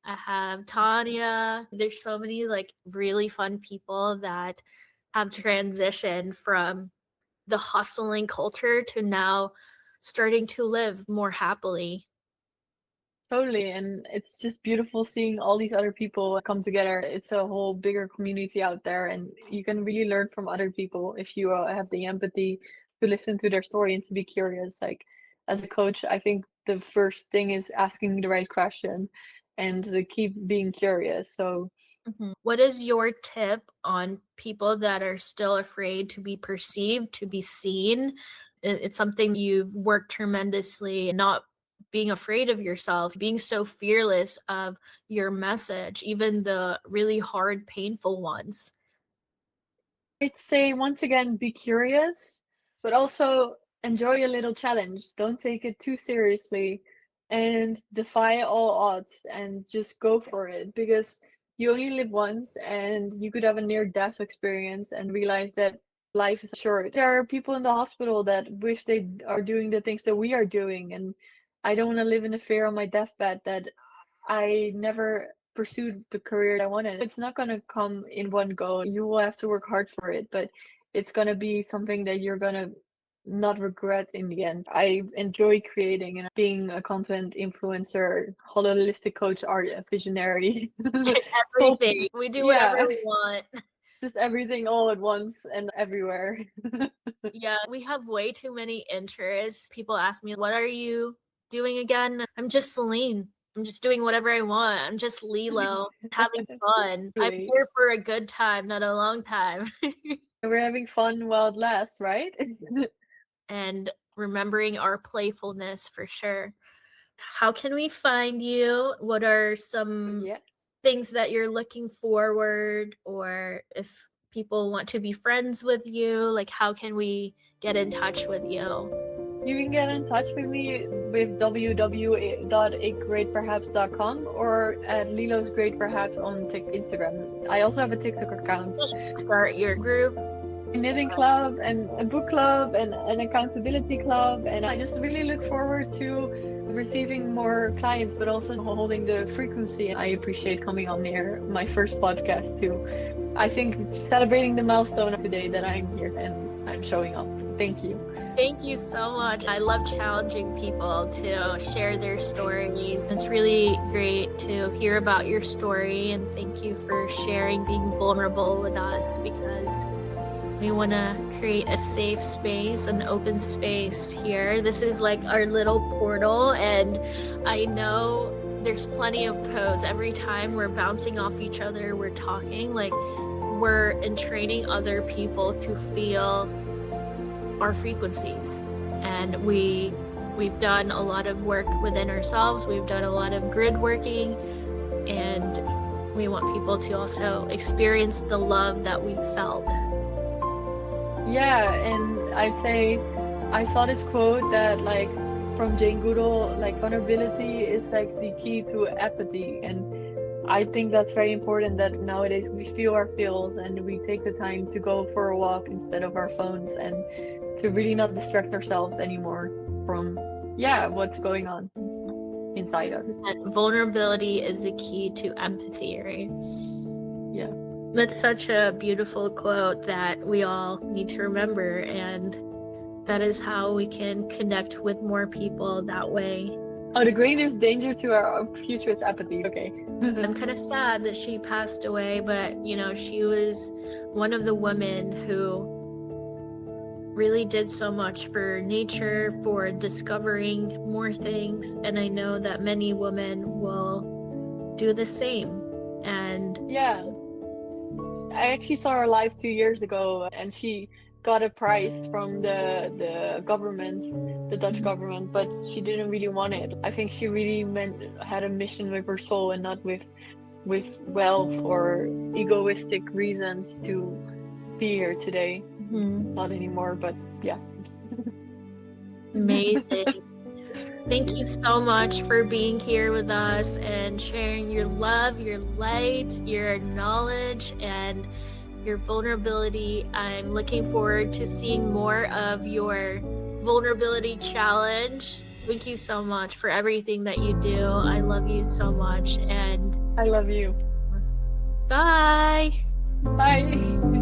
A: I have Tanya. There's so many like really fun people that have transitioned from the hustling culture to now starting to live more happily.
B: Totally, and it's just beautiful seeing all these other people come together. It's a whole bigger community out there, and you can really learn from other people if you have the empathy to listen to their story and to be curious. Like, as a coach, I think the first thing is asking the right question and to keep being curious. So,
A: What is your tip on people that are still afraid to be perceived, to be seen? It's something you've worked tremendously, not being afraid of yourself, being so fearless of your message, even the really hard, painful ones.
B: I'd say once again, be curious, but also enjoy a little challenge. Don't take it too seriously and defy all odds and just go for it because you only live once and you could have a near death experience and realize that life is short. There are people in the hospital that wish they are doing the things that we are doing, and I don't want to live in the fear on my deathbed that I never pursued the career I wanted. It's not gonna come in one go. You will have to work hard for it, but it's gonna be something that you're gonna not regret in the end. I enjoy creating and being a content influencer, holistic coach, art visionary. So
A: Everything. We do whatever
B: yeah,
A: we want.
B: just everything all at once and everywhere.
A: Yeah, we have way too many interests. People ask me, what are you doing again? I'm just Celine. I'm just doing whatever I want. I'm just Lilo, having fun. I'm
B: Really.
A: here for a good time, not a long time.
B: We're having fun while it lasts, right?
A: And remembering our playfulness for sure. How can we find you? What are some
B: Yes.
A: things that you're looking forward, or if people want to be friends with you, like how can we get in touch with you?
B: You can get in touch with me with www.agreatperhaps.com or at Lilo's Great Perhaps on Instagram. I also have a TikTok account.
A: Just start your group.
B: A knitting club and a book club and an accountability club, and I just really look forward to receiving more clients but also holding the frequency. I appreciate coming on here, my first podcast too. I think celebrating the milestone today that I'm here and I'm showing up. Thank you.
A: Thank you so much. I love challenging people to share their stories. It's really great to hear about your story, and thank you for sharing, being vulnerable with us, because we want to create a safe space, an open space here. This is like our little portal, and I know there's plenty of codes. Every time we're bouncing off each other, we're talking, like we're entraining other people to feel our frequencies. And we've done a lot of work within ourselves. We've done a lot of grid working, and we want people to also experience the love that we felt.
B: Yeah, and I'd say I saw this quote that like from Jane Goodall, like vulnerability is like the key to apathy, and I think that's very important that nowadays we feel our feels and we take the time to go for a walk instead of our phones and to really not distract ourselves anymore from what's going on inside us.
A: And vulnerability is the key to empathy, right?
B: Yeah.
A: That's such a beautiful quote that we all need to remember, and that is how we can connect with more people that way.
B: Oh, the greatest danger to our future is apathy. Okay.
A: I'm kind of sad that she passed away, but you know, she was one of the women who really did so much for nature, for discovering more things, and I know that many women will do the same. And
B: yeah, I actually saw her live 2 years ago, and she got a prize from the government, the Dutch government, but she didn't really want it. I think she really had a mission with her soul and not with wealth or egoistic reasons to be here today. Not anymore, but yeah.
A: Amazing. Thank you so much for being here with us and sharing your love, your light, your knowledge, and your vulnerability. I'm looking forward to seeing more of your vulnerability challenge. Thank you so much for everything that you do. I love you so much, and
B: I love you.
A: bye.
B: Bye.